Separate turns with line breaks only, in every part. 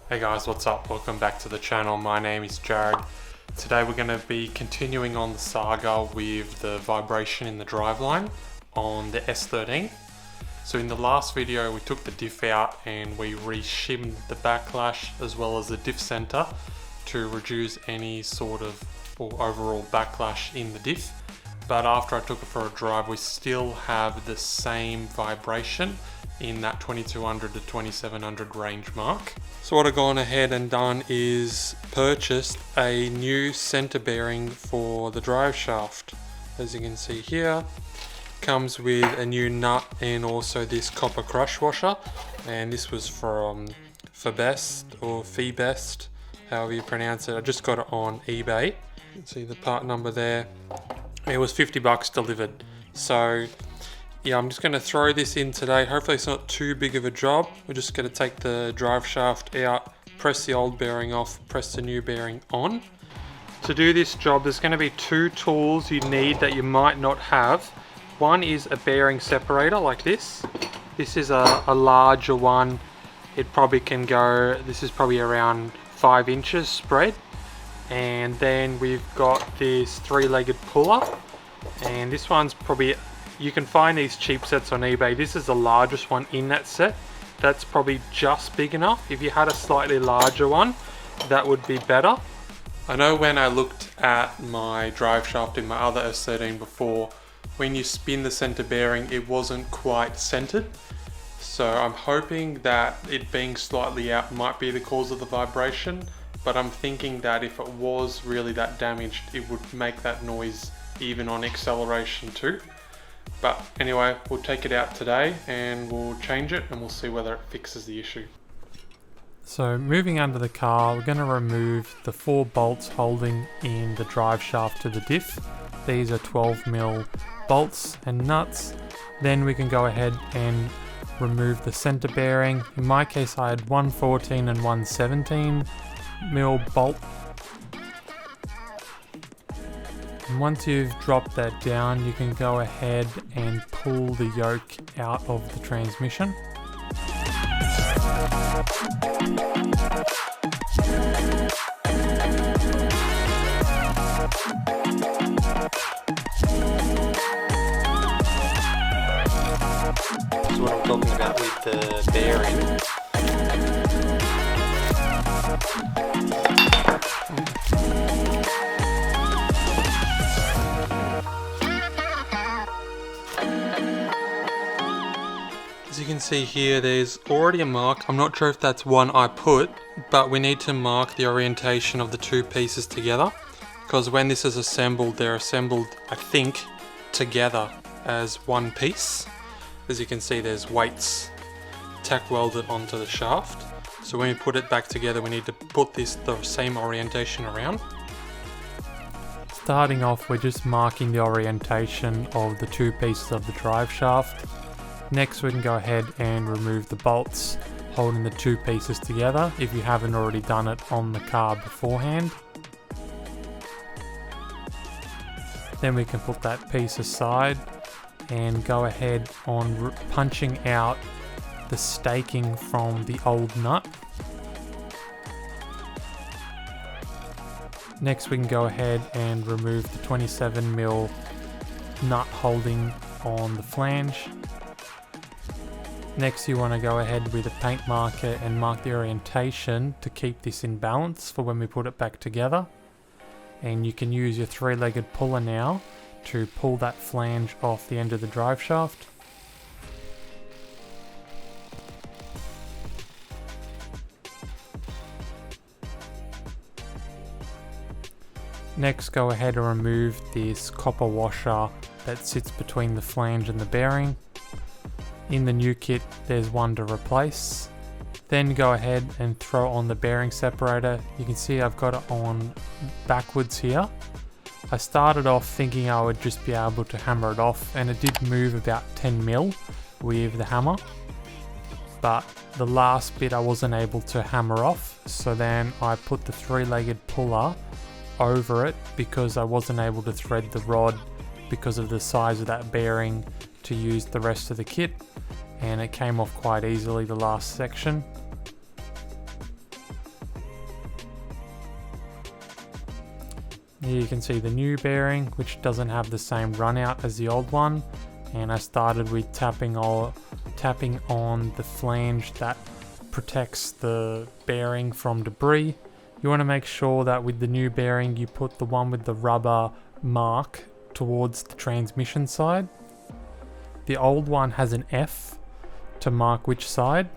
Hey guys, what's up? Welcome back to the channel. My name is Jared. Today we're going to be continuing on the saga with the vibration in the driveline on the S13. So in the last video we took the diff out and we re-shimmed the backlash as well as the diff center to reduce any sort of overall backlash in the diff. But after I took it for a drive, we still have the same vibration in that 2200 to 2700 range mark. So what I've gone ahead and done is purchased a new center bearing for the drive shaft. As you can see here, comes with a new nut and also this copper crush washer, and this was from Febest or Febest, however you pronounce it. I just got it on eBay. You can see the part number there. It was 50 bucks delivered. So yeah, I'm just going to throw this in today. Hopefully it's not too big of a job. We're just going to take the drive shaft out, press the old bearing off, press the new bearing on. To do this job, there's going to be two tools you need that you might not have. One is a bearing separator like this. This is a larger one. It probably can go, this is probably around 5 inches spread. And then we've got this 3-legged puller. And this one's probably, you can find these cheap sets on eBay. This is the largest one in that set. That's probably just big enough. If you had a slightly larger one, that would be better. I know when I looked at my drive shaft in my other S13 before, when you spin the center bearing, it wasn't quite centered. So I'm hoping that it being slightly out might be the cause of the vibration, but I'm thinking that if it was really that damaged, it would make that noise even on acceleration too. But anyway, we'll take it out today and we'll change it and we'll see whether it fixes the issue. So moving under the car, we're going to remove the 4 bolts holding in the drive shaft to the diff. These are 12mm bolts and nuts. Then we can go ahead and remove the center bearing. In my case I had 114 and 117mm bolt. And once you've dropped that down, you can go ahead and pull the yoke out of the transmission. That's what I'm talking about with the bearing. As you can see here, there's already a mark. I'm not sure if that's one I put, but we need to mark the orientation of the two pieces together, because when this is assembled, they're assembled, I think, together as one piece. As you can see, there's weights tack welded onto the shaft. So when we put it back together, we need to put the same orientation around. Starting off, we're just marking the orientation of the two pieces of the drive shaft. Next, we can go ahead and remove the bolts holding the two pieces together if you haven't already done it on the car beforehand. Then we can put that piece aside and go ahead on punching out the staking from the old nut. Next, we can go ahead and remove the 27mm nut holding on the flange. Next, you want to go ahead with a paint marker and mark the orientation to keep this in balance for when we put it back together. And you can use your 3-legged puller now to pull that flange off the end of the drive shaft. Next, go ahead and remove this copper washer that sits between the flange and the bearing. In the new kit, there's one to replace. Then go ahead and throw on the bearing separator. You can see I've got it on backwards here. I started off thinking I would just be able to hammer it off, and it did move about 10mm with the hammer. But the last bit I wasn't able to hammer off, so then I put the 3-legged puller over it because I wasn't able to thread the rod because of the size of that bearing to use the rest of the kit, and it came off quite easily, the last section. Here you can see the new bearing, which doesn't have the same run out as the old one, and I started with tapping on the flange that protects the bearing from debris. You want to make sure that with the new bearing you put the one with the rubber mark towards the transmission side. The old one has an F to mark which side.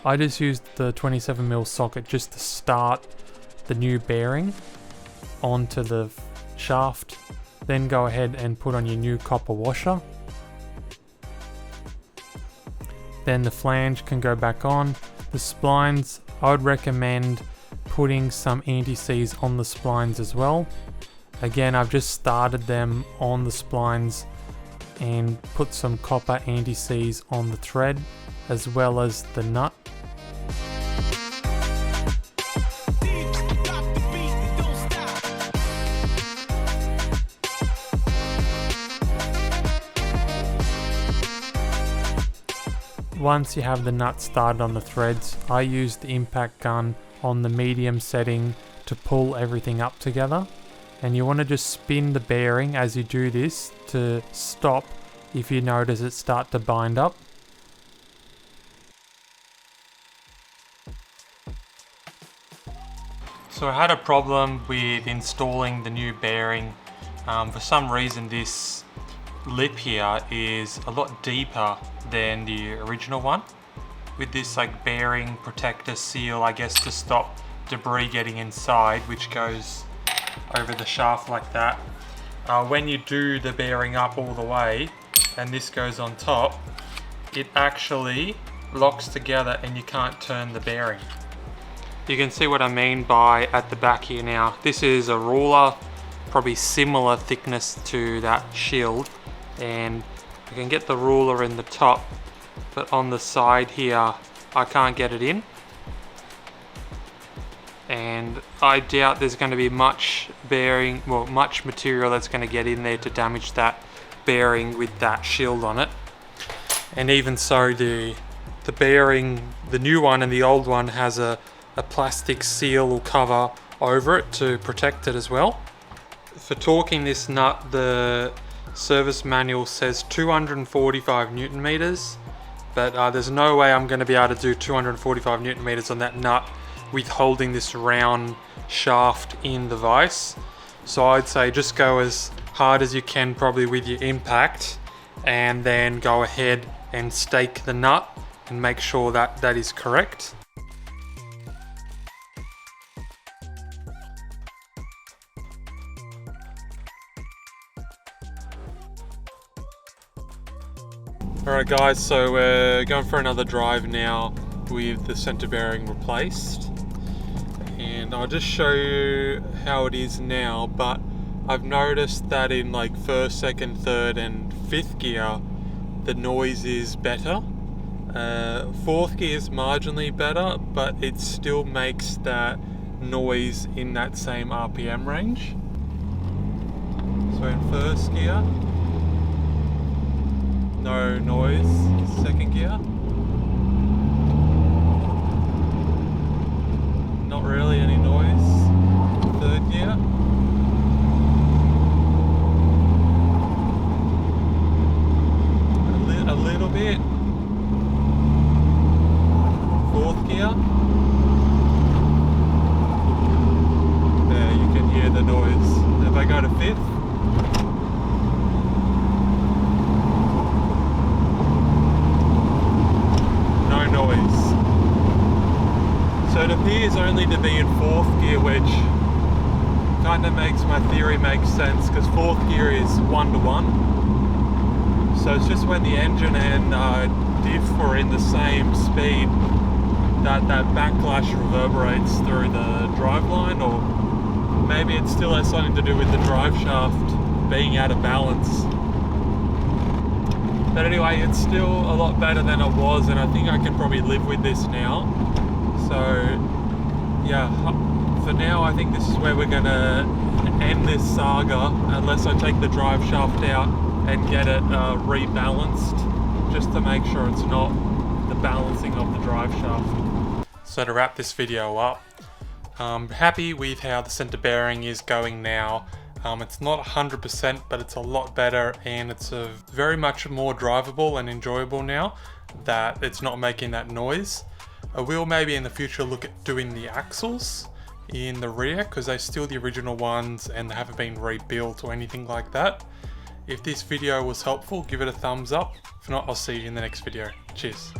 I just used the 27mm socket just to start the new bearing onto the shaft, then go ahead and put on your new copper washer. Then the flange can go back on. The splines, I would recommend putting some anti-seize on the splines as well. Again, I've just started them on the splines and put some copper anti-seize on the thread as well as the nut. Once you have the nut started on the threads, I use the impact gun on the medium setting to pull everything up together. And you want to just spin the bearing as you do this to stop if you notice it start to bind up. So I had a problem with installing the new bearing. For some reason this lip here is a lot deeper than the original one. With this like bearing protector seal, I guess, to stop debris getting inside, which goes over the shaft like that. When you do the bearing up all the way and this goes on top, it actually locks together and you can't turn the bearing. You can see what I mean by at the back here now. This is a ruler, probably similar thickness to that shield, and I can get the ruler in the top, but on the side here I can't get it in. And I doubt there's going to be much material that's going to get in there to damage that bearing with that shield on it. And even so, the bearing, the new one and the old one, has a plastic seal or cover over it to protect it as well. For torquing this nut, the service manual says 245 Newton meters, but there's no way I'm going to be able to do 245 Newton meters on that nut with holding this round shaft in the vise. So I'd say just go as hard as you can probably with your impact, and then go ahead and stake the nut and make sure that that is correct. Alright guys, so we're going for another drive now with the center bearing replaced, and I'll just show you how it is now. But I've noticed that in like first, second, third and fifth gear the noise is better. Fourth gear is marginally better, but it still makes that noise in that same RPM range. So in first gear, no noise. Second gear, not really any noise. Third gear, a little bit. Fourth gear, there you can hear the noise. If I go to fifth, so it appears only to be in fourth gear, which kind of makes my theory make sense, because fourth gear is 1-to-1. So it's just when the engine and diff are in the same speed that backlash reverberates through the driveline, or maybe it still has something to do with the drive shaft being out of balance. But anyway, it's still a lot better than it was, and I think I can probably live with this now. So yeah, for now I think this is where we're gonna end this saga, unless I take the drive shaft out and get it rebalanced, just to make sure it's not the balancing of the drive shaft. So to wrap this video up, I'm happy with how the center bearing is going now. It's not 100%, but it's a lot better, and it's very much more drivable and enjoyable now that it's not making that noise. I will maybe in the future look at doing the axles in the rear, because they're still the original ones and they haven't been rebuilt or anything like that. If this video was helpful, give it a thumbs up. If not, I'll see you in the next video. Cheers.